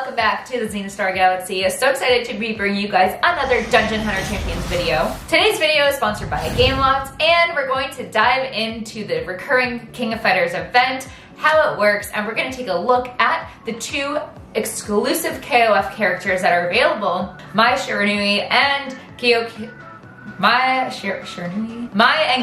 welcome back to the XenaStar Galaxy. So excited to be bringing you guys another Dungeon Hunter Champions video. Today's video is sponsored by Gameloft, and we're going to dive into the recurring King of Fighters event, how it works, and we're going to take a look at the two exclusive KOF characters that are available, Mai Shiranui and Kyo. Mai and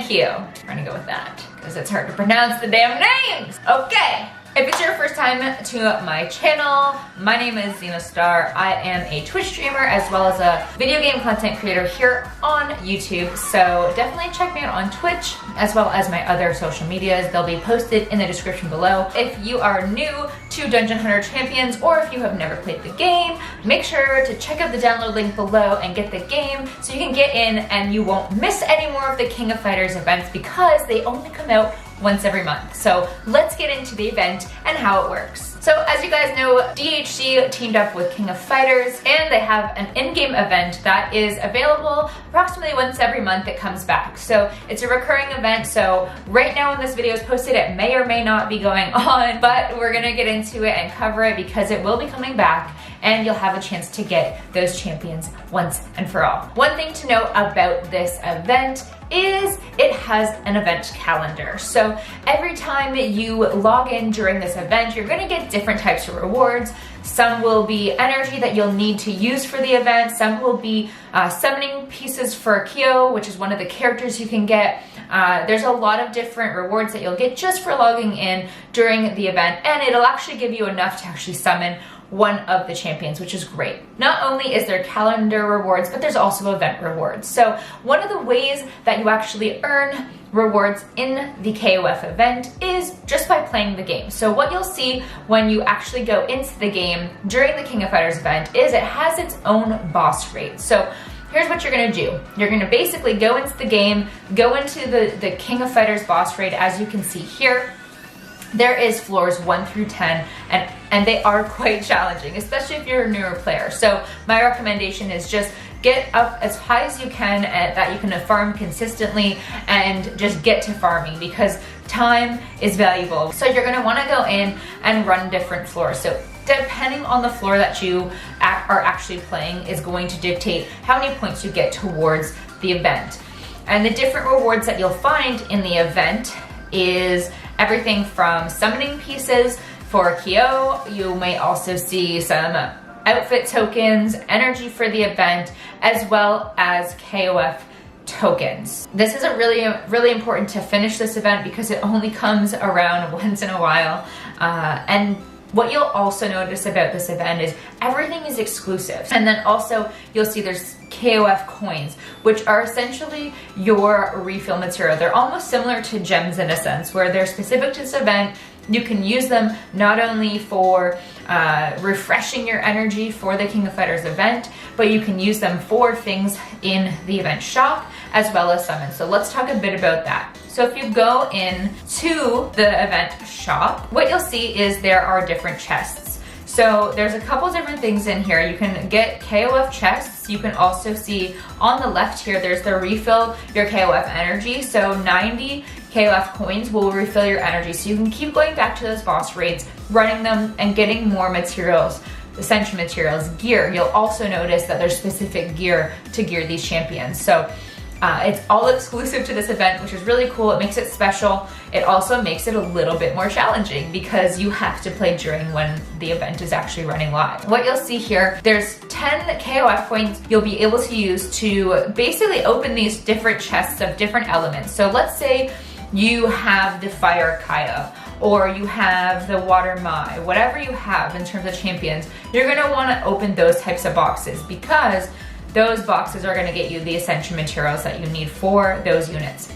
Kyo. I'm trying to go with that because it's hard to pronounce the damn names. Okay. If it's your first time to my channel, my name is XenaStar. I am a Twitch streamer as well as a video game content creator here on YouTube. So definitely check me out on Twitch as well as my other social medias. They'll be posted in the description below. If you are new to Dungeon Hunter Champions or if you have never played the game, make sure to check out the download link below and get the game so you can get in and you won't miss any more of the King of Fighters events because they only come out once every month. So let's get into the event and how it works. So as you guys know, DHC teamed up with King of Fighters and they have an in-game event that is available approximately once every month. It comes back. So it's a recurring event. So right now when this video is posted, it may or may not be going on, but we're gonna get into it and cover it because it will be coming back and you'll have a chance to get those champions once and for all. One thing to note about this event is it has an event calendar. So every time you log in during this event, you're gonna get different types of rewards. Some will be energy that you'll need to use for the event. Some will be summoning pieces for Kyo, which is one of the characters you can get. There's a lot of different rewards that you'll get just for logging in during the event, and it'll actually give you enough to actually summon one of the champions, which is great. Not only is there calendar rewards, but there's also event rewards. So one of the ways that you actually earn rewards in the KOF event is just by playing the game. So what you'll see when you actually go into the game during the King of Fighters event is it has its own boss rate. So here's what you're gonna do. You're gonna basically go into the game, go into the King of Fighters boss rate, as you can see here. There is floors 1 through 10, and they are quite challenging, especially if you're a newer player. So my recommendation is just get up as high as you can that you can farm consistently and just get to farming because time is valuable. So you're gonna wanna go in and run different floors. So depending on the floor that you are actually playing is going to dictate how many points you get towards the event. And the different rewards that you'll find in the event is everything from summoning pieces for Kyo. You may also see some outfit tokens, energy for the event, as well as KOF tokens. This is really important to finish this event because it only comes around once in a while. And what you'll also notice about this event is everything is exclusive. And then also you'll see there's Kof Coins, which are essentially your refill material. They're almost similar to gems in a sense, where they're specific to this event. You can use them not only for refreshing your energy for the King of Fighters event, but you can use them for things in the event shop as well as summon. So let's talk a bit about that. So if you go in to the event shop, what you'll see is there are different chests. So there's a couple different things in here. You can get KOF chests. You can also see on the left here, there's the refill your KOF energy. So 90 KOF coins will refill your energy. So you can keep going back to those boss raids, running them and getting more materials, essential materials, gear. You'll also notice that there's specific gear to gear these champions. So it's all exclusive to this event, which is really cool. It makes it special. It also makes it a little bit more challenging because you have to play during when the event is actually running live. What you'll see here, there's 10 KOF coins you'll be able to use to basically open these different chests of different elements. So let's say you have the Fire Kaya or you have the Water Mai, whatever you have in terms of champions, you're gonna wanna open those types of boxes because those boxes are gonna get you the essential materials that you need for those units.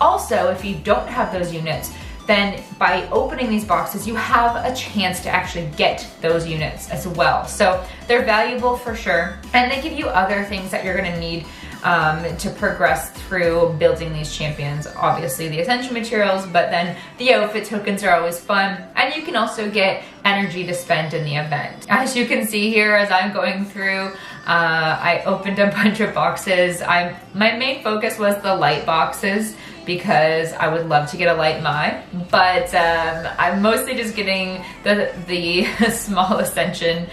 Also, if you don't have those units, then by opening these boxes, you have a chance to actually get those units as well. So they're valuable for sure. And they give you other things that you're gonna need to progress through building these champions. Obviously the essential materials, but then the outfit tokens are always fun. And you can also get energy to spend in the event. As you can see here, as I'm going through I opened a bunch of boxes. My main focus was the light boxes because I would love to get a light Mai, but I'm mostly just getting the small Ascension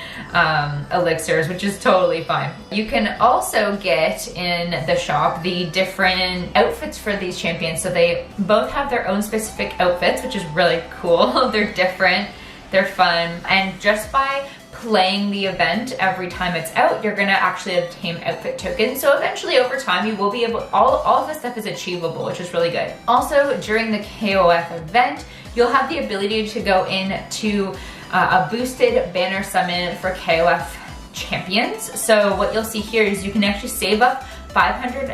elixirs, which is totally fine. You can also get in the shop the different outfits for these champions. So they both have their own specific outfits, which is really cool. They're different, they're fun, and just by playing the event every time it's out, you're gonna actually obtain outfit tokens. So eventually over time, you will be able, all of this stuff is achievable, which is really good. Also, during the KOF event, you'll have the ability to go into a boosted banner summon for KOF champions. So what you'll see here is you can actually save up 500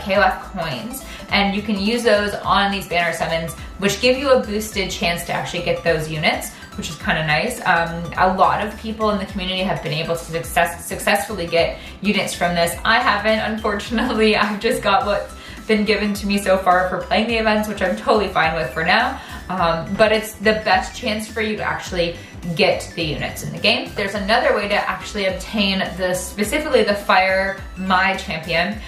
KOF coins, and you can use those on these banner summons, which give you a boosted chance to actually get those units, which is kind of nice. A lot of people in the community have been able to successfully get units from this. I haven't, unfortunately. I've just got what's been given to me so far for playing the events, which I'm totally fine with for now. But it's the best chance for you to actually get the units in the game. There's another way to actually obtain specifically the Fire Mai champion.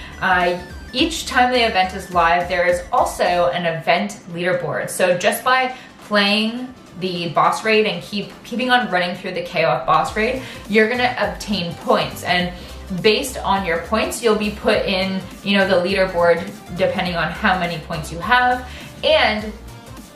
Each time the event is live, there is also an event leaderboard. So just by playing the boss raid and keeping on running through the KOF boss raid, you're gonna obtain points, and based on your points, you'll be put in, you know, the leaderboard depending on how many points you have. And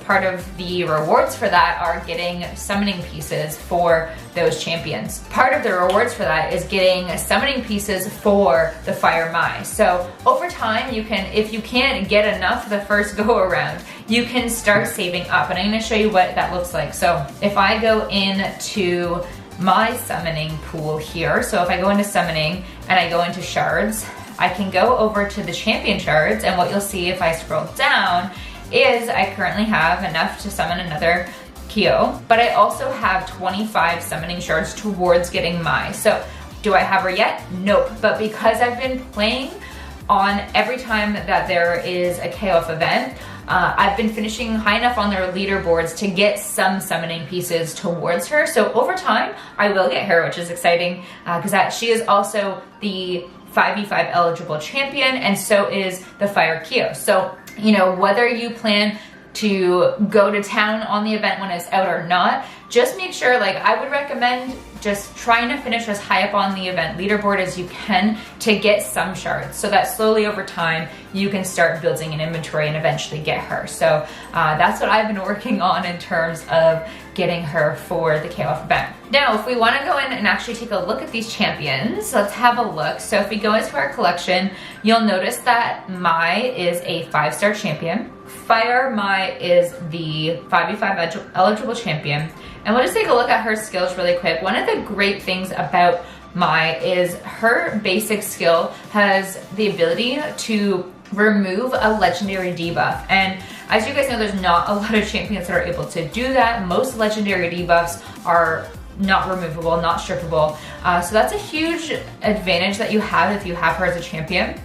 part of the rewards for that are getting summoning pieces for those champions. Part of the rewards for that is getting summoning pieces for the Fire Mai. So over time, you can, if you can't get enough the first go around, you can start saving up. And I'm gonna show you what that looks like. So if I go into my summoning pool here, so if I go into summoning and I go into shards, I can go over to the champion shards, and what you'll see if I scroll down is I currently have enough to summon another Kyo, but I also have 25 summoning shards towards getting Mai. So do I have her yet? Nope, but because I've been playing on every time that there is a KOF event, I've been finishing high enough on their leaderboards to get some summoning pieces towards her. So over time, I will get her, which is exciting because she is also the 5v5 eligible champion, and so is the Fire Kyo. So, you know, whether you plan to go to town on the event when it's out or not, just make sure, like, I would recommend just trying to finish as high up on the event leaderboard as you can to get some shards, so that slowly over time you can start building an inventory and eventually get her. So that's what I've been working on in terms of getting her for the KOF event. Now, if we want to go in and actually take a look at these champions, let's have a look. So if we go into our collection, you'll notice that Mai is a 5-star champion. Fire Mai is the 5v5 eligible champion. And we'll just take a look at her skills really quick. One of the great things about Mai is her basic skill has the ability to remove a legendary debuff. And as you guys know, there's not a lot of champions that are able to do that. Most legendary debuffs are not removable, not strippable. So that's a huge advantage that you have if you have her as a champion.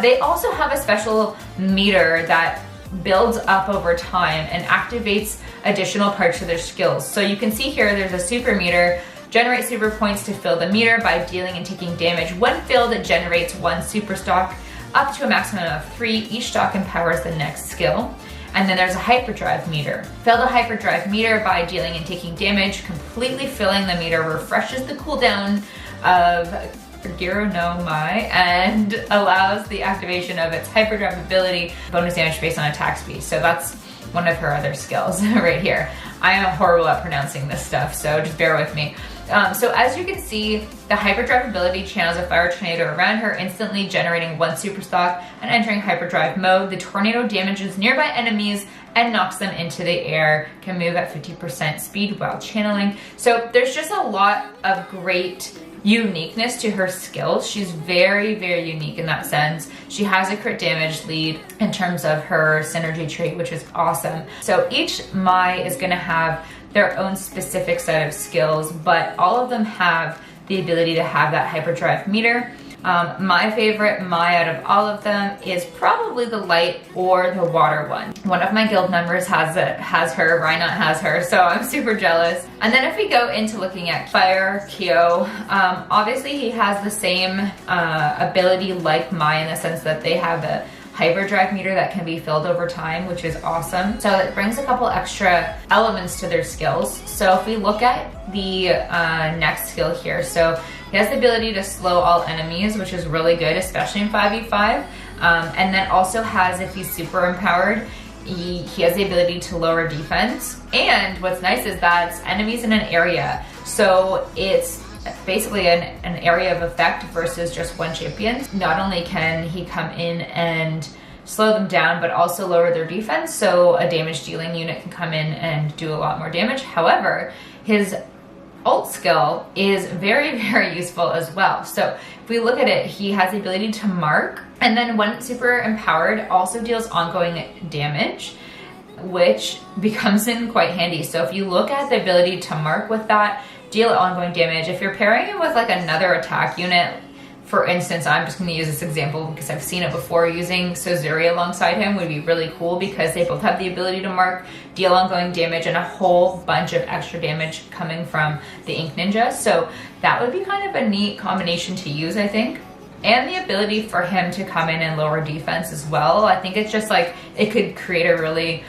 They also have a special meter that builds up over time and activates additional parts of their skills. So you can see here there's a super meter. Generate super points to fill the meter by dealing and taking damage. When filled, it generates 1 super stock up to a maximum of 3. Each stock empowers the next skill. And then there's a hyperdrive meter. Fill the hyperdrive meter by dealing and taking damage. Completely filling the meter refreshes the cooldown of Giro no Mai and allows the activation of its hyperdrive ability, bonus damage based on attack speed. So that's one of her other skills right here. I am horrible at pronouncing this stuff, so just bear with me. So as you can see, the hyperdrive ability channels a fire tornado around her, instantly generating 1 super stock and entering hyperdrive mode. The tornado damages nearby enemies and knocks them into the air, can move at 50% speed while channeling. So there's just a lot of great uniqueness to her skills. She's very, very unique in that sense. She has a crit damage lead in terms of her synergy trait, which is awesome. So each Mai is going to have their own specific set of skills, but all of them have the ability to have that hyperdrive meter, My favorite Mai out of all of them is probably the light or the water one. One of my guild members has her, Reinhardt has her, so I'm super jealous. And then if we go into looking at Fire Kyo, obviously he has the same ability like Mai in the sense that they have a hyperdrive meter that can be filled over time, which is awesome. So it brings a couple extra elements to their skills. So if we look at the next skill here, so he has the ability to slow all enemies, which is really good, especially in 5v5. And then also has, if he's super empowered, he has the ability to lower defense. And what's nice is that it's enemies in an area. So it's basically an area of effect versus just one champion. Not only can he come in and slow them down, but also lower their defense, so a damage dealing unit can come in and do a lot more damage. However, his ult skill is very, very useful as well. So if we look at it, he has the ability to mark, and then when super empowered, also deals ongoing damage, which becomes in quite handy. So if you look at the ability to mark with that, deal ongoing damage. If you're pairing him with like another attack unit, for instance, I'm just going to use this example because I've seen it before, using Sozuri alongside him would be really cool because they both have the ability to mark, deal ongoing damage, and a whole bunch of extra damage coming from the Ink Ninja. So that would be kind of a neat combination to use, I think. And the ability for him to come in and lower defense as well. I think it's just like, it could create a really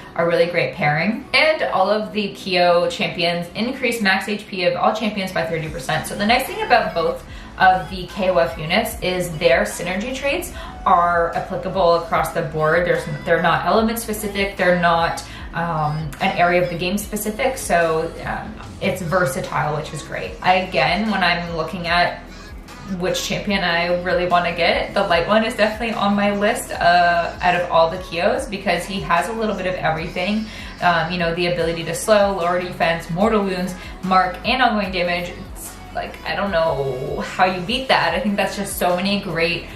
great pairing. And all of the Kyo champions increase max HP of all champions by 30%. So the nice thing about both of the KOF units is their synergy traits are applicable across the board. They're not element specific, they're not an area of the game specific, so it's versatile, which is great. Again, when I'm looking at which champion I really want to get, the light one is definitely on my list out of all the Kyos because he has a little bit of everything. You know, the ability to slow, lower defense, mortal wounds, mark, and ongoing damage. It's like, I don't know how you beat that. I think that's just so many great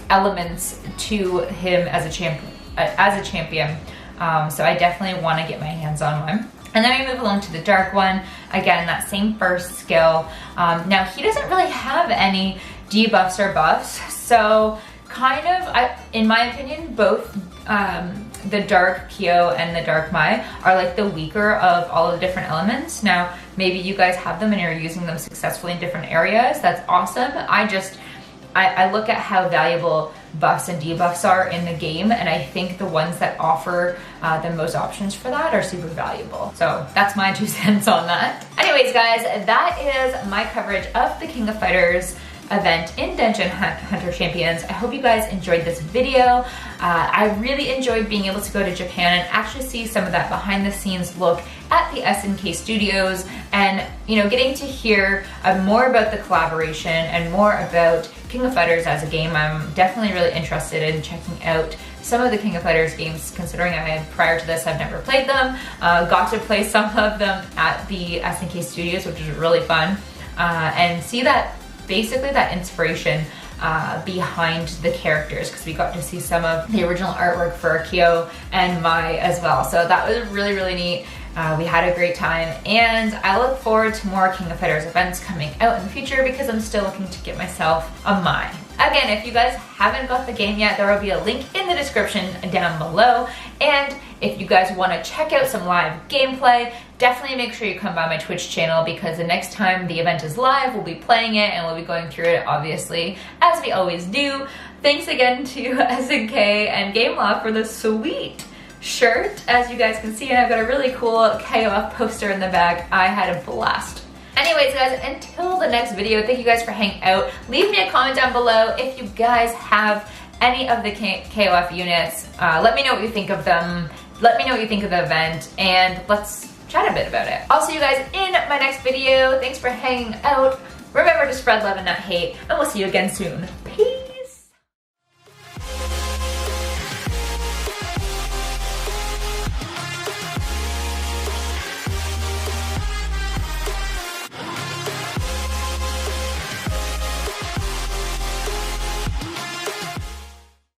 elements to him as a champion. So I definitely want to get my hands on one. And then we move along to the dark one. Again, that same first skill. Now he doesn't really have any debuffs or buffs, so kind of, in my opinion, both the dark Kyo and the dark Mai are like the weaker of all of the different elements. Now, maybe you guys have them and you're using them successfully in different areas. That's awesome. I look at how valuable buffs and debuffs are in the game, and I think the ones that offer the most options for that are super valuable. So that's my 2 cents on that. Anyways, guys, that is my coverage of the King of Fighters event in Dungeon Hunter Champions. I hope you guys enjoyed this video. I really enjoyed being able to go to Japan and actually see some of that behind the scenes look at the SNK studios, and getting to hear more about the collaboration and more about King of Fighters as a game. I'm definitely really interested in checking out some of the King of Fighters games, considering prior to this I've never played them. Got to play some of them at the SNK studios, which was really fun, and see that basically that inspiration behind the characters, because we got to see some of the original artwork for Kyo and Mai as well. So that was really, really neat. We had a great time, and I look forward to more King of Fighters events coming out in the future because I'm still looking to get myself a Mai. Again, if you guys haven't got the game yet, there will be a link in the description down below. And if you guys want to check out some live gameplay, definitely make sure you come by my Twitch channel, because the next time the event is live, we'll be playing it and we'll be going through it, obviously, as we always do. Thanks again to SNK and Gameloft for the sweet shirt, as you guys can see, and I've got a really cool KOF poster in the back. I had a blast. Anyways, guys, until the next video, thank you guys for hanging out. Leave me a comment down below if you guys have any of the KOF units. Let me know what you think of them. Let me know what you think of the event, and let's chat a bit about it. I'll see you guys in my next video. Thanks for hanging out. Remember to spread love and not hate, and we'll see you again soon. Peace.